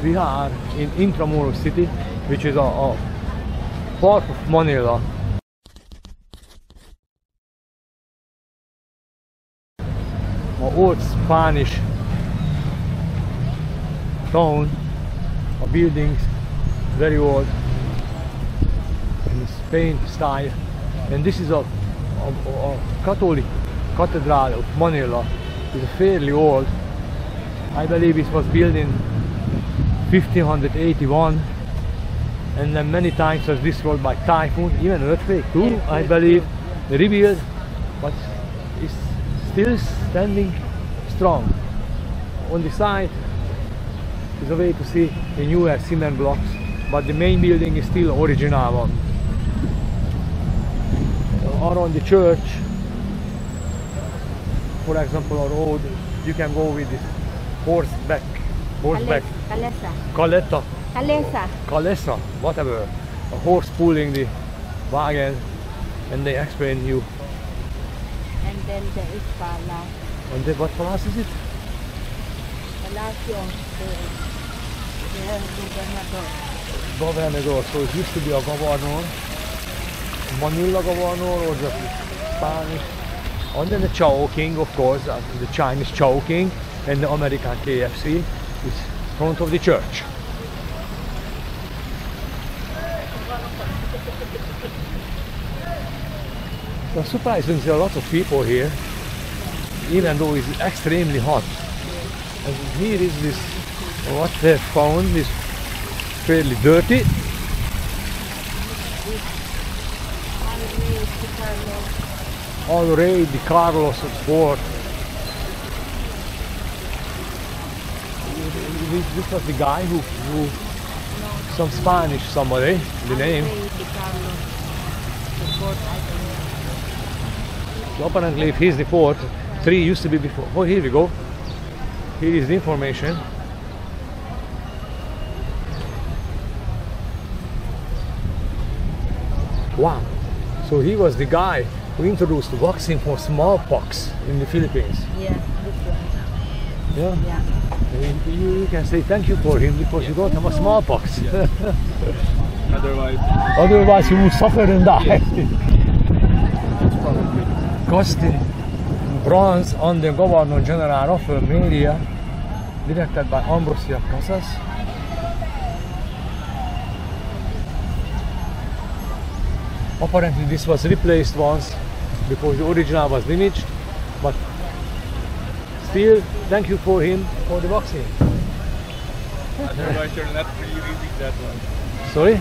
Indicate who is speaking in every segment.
Speaker 1: Vihar in Intramuros city, which is a part of Manila. An old Spanish town, buildings, very old, in Spain style. And this is a Catholic Cathedral of Manila. It's fairly old. I believe it was built in 1581, and then many times was destroyed by typhoon, even earthquake too, I believe. Rebuilt, but it's still standing strong. On the side is a way to see the newer cement blocks, but the main building is still original one. Around the church, for example, a road, you can go with this horseback. Kalesa. Kalesa, whatever. A horse pulling the wagon, and they explain you.
Speaker 2: And then there is Palace.
Speaker 1: And then what palace is it?
Speaker 2: Palacio del Gobernador.
Speaker 1: Governador. So it used to be a governor, Manila governor, or the Spanish. And then the Chowking, of course, the Chinese Chowking, and the American KFC is front of the church. So surprisingly, there are lots of people here, even though it's extremely hot. And here is this, what they found is fairly dirty. Already the Carlos Fort. This was the guy who some Spanish somebody, the name. So apparently if he's the fort, 3 used to be before. Oh, here we go. Here is the information. Wow. So he was the guy who introduced vaccine for smallpox in the Philippines.
Speaker 2: Yeah, this one.
Speaker 1: Yeah?
Speaker 2: Yeah.
Speaker 1: You can say thank you for him because you don't have a smallpox.
Speaker 3: Yeah.
Speaker 1: Otherwise you would suffer and die.
Speaker 3: Yes.
Speaker 1: Cast in bronze on the Governor General of Media, directed by Ambrosia Casas. Apparently this was replaced once because the original was damaged, but still thank you for him for the vaccine.
Speaker 3: Otherwise you're not really reading that one.
Speaker 1: Sorry?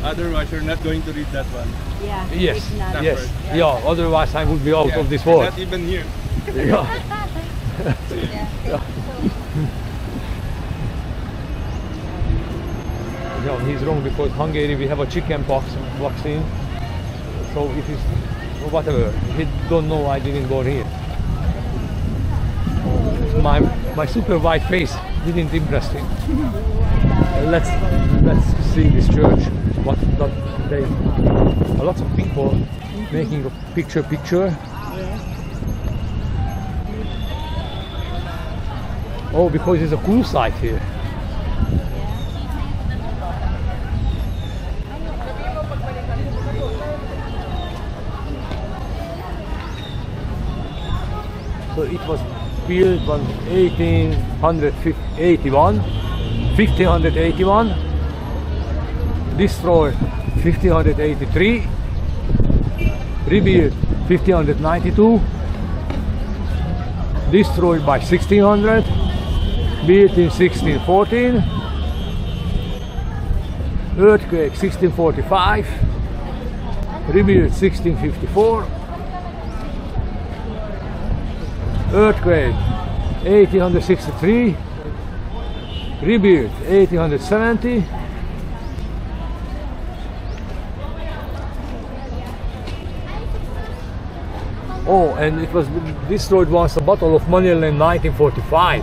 Speaker 3: Otherwise you're not going to read that one.
Speaker 2: Yeah.
Speaker 1: Yes,
Speaker 2: it's not
Speaker 1: yes,
Speaker 2: first.
Speaker 1: yeah. Otherwise I would be out of this world.
Speaker 3: Not even here.
Speaker 1: Yeah.
Speaker 2: Yeah.
Speaker 1: No, he's wrong because Hungary we have a chicken pox vaccine. So if it's whatever, he don't know I didn't go here. My super white face didn't impress him. Let's see this church. What they a lot of people making a picture. Oh, because it's a cool site here. So it was built in 1581, destroyed 1583, rebuilt 1592, destroyed by 1600, built in 1614, earthquake 1645, rebuilt 1654, earthquake 1863, rebuilt 1870, oh, and it was destroyed once, the Battle of Manila in 1945.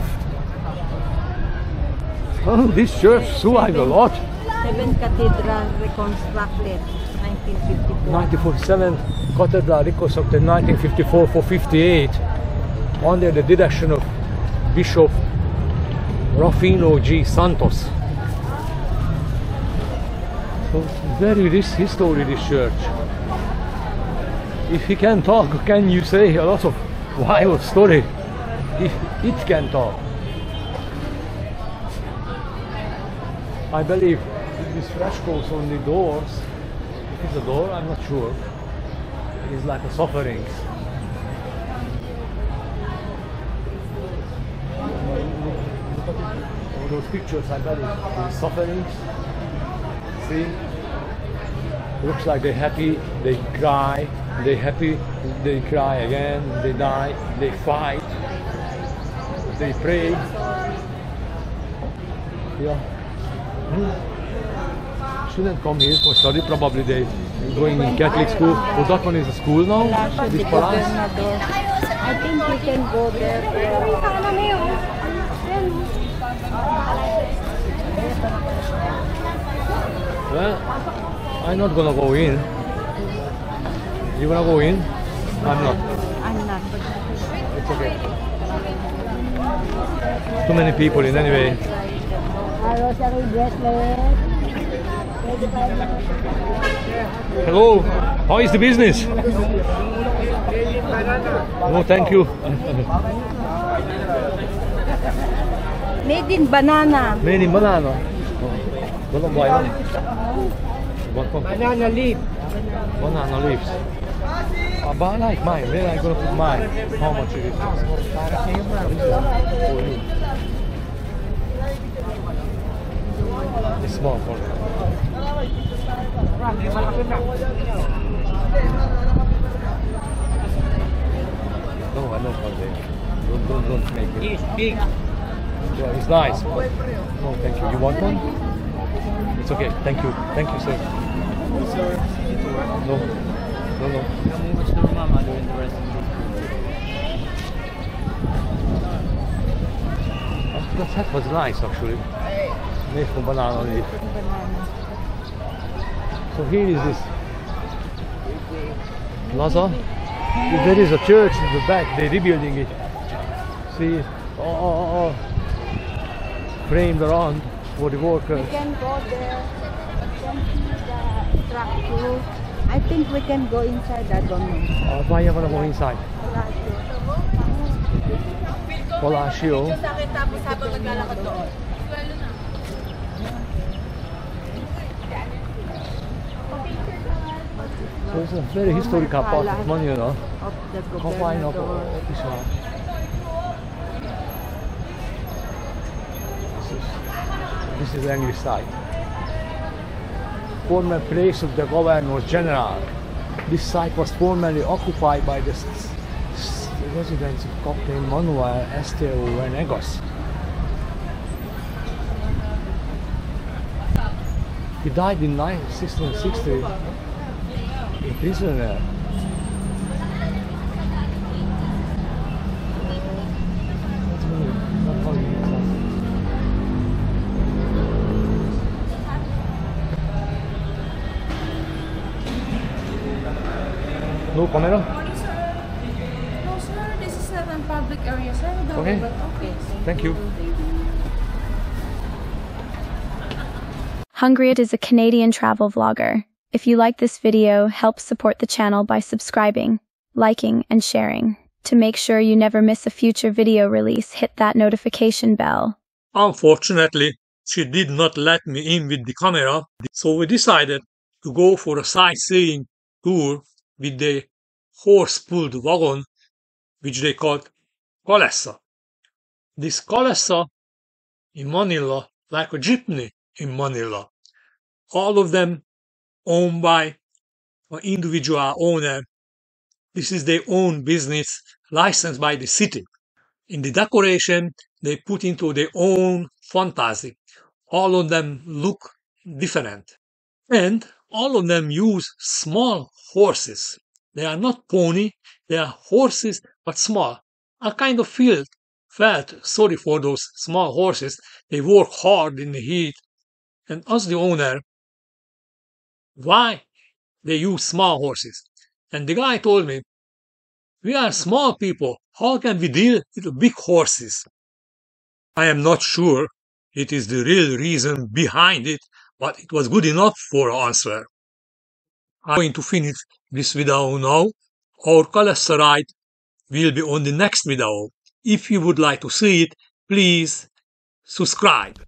Speaker 1: Oh, this church survived a lot.
Speaker 2: 7 cathedral reconstructed 1954.
Speaker 1: 1947 cathedral reconstructed 1954 for 58 under the direction of Bishop Rufino G. Santos. So very rich history, this church. If he can talk, can you say a lot of wild story? If it can talk. I believe these frescoes on the doors, if it's a door, I'm not sure, it's like a sufferings. Those pictures, I believe, the sufferings. See? Looks like they're happy, they cry, they're happy, they cry again, they die, they fight, they pray. Yeah. Shouldn't come here for study, probably they going in Catholic school. Oh, that one is a school now?
Speaker 2: Palacio
Speaker 1: This
Speaker 2: del
Speaker 1: palace?
Speaker 2: Gobernador. I think we can go there.
Speaker 1: Well, I'm not gonna go in. You wanna go in? I'm not.
Speaker 2: I'm not.
Speaker 1: It's okay. Too many people in anyway.
Speaker 2: Rosary bracelet.
Speaker 1: Hello, how is the business? No, thank you.
Speaker 2: Made in banana.
Speaker 1: Made in banana. Don't know why. What one?
Speaker 2: Banana leaf.
Speaker 1: Banana leaves. But I like mine. Where am I gonna put mine? How much it is? For you. It's small for me. No, I know how they. Don't make it.
Speaker 2: It's big.
Speaker 1: Yeah, it's nice. But no, thank you. You want one? It's okay. Thank you. Thank you, sir. No. No. That hat was nice, actually. Made from banana leaf. So here is this plaza. There is a church in the back. They're rebuilding it. See, all framed around for the workers.
Speaker 2: We can go there. We can see the structure. I think we can go inside. I don't know.
Speaker 1: Why you wanna go inside? Palacio. So it's a very historical part of Manila.
Speaker 2: Of the
Speaker 1: Confine of
Speaker 2: Gobernador.
Speaker 1: Islam. This is the English side. Former place of the Governor General. This site was formerly occupied by the residents of Captain Manuel Estero Venegas. He died in 1660 in prison there. No camera?
Speaker 4: No, sir. This is not a public area, sir.
Speaker 1: Okay.
Speaker 4: Okay.
Speaker 1: Thank you.
Speaker 5: Hungriet is a Canadian travel vlogger. If you like this video, help support the channel by subscribing, liking, and sharing. To make sure you never miss a future video release, hit that notification bell.
Speaker 1: Unfortunately, she did not let me in with the camera, so we decided to go for a sightseeing tour with the horse-pulled wagon, which they called Kalesa. This Kalesa in Manila, like a jeepney in Manila, all of them owned by an individual owner. This is their own business, licensed by the city. In the decoration, they put into their own fantasy. All of them look different. And all of them use small horses. They are not pony, they are horses, but small. I kind of felt sorry for those small horses. They work hard in the heat. And asked the owner why they use small horses. And the guy told me, we are small people. How can we deal with big horses? I am not sure it is the real reason behind it,
Speaker 6: but it was good enough for an answer. I'm going to finish this video now. Our Kalesa ride will be on the next video. If you would like to see it, please subscribe.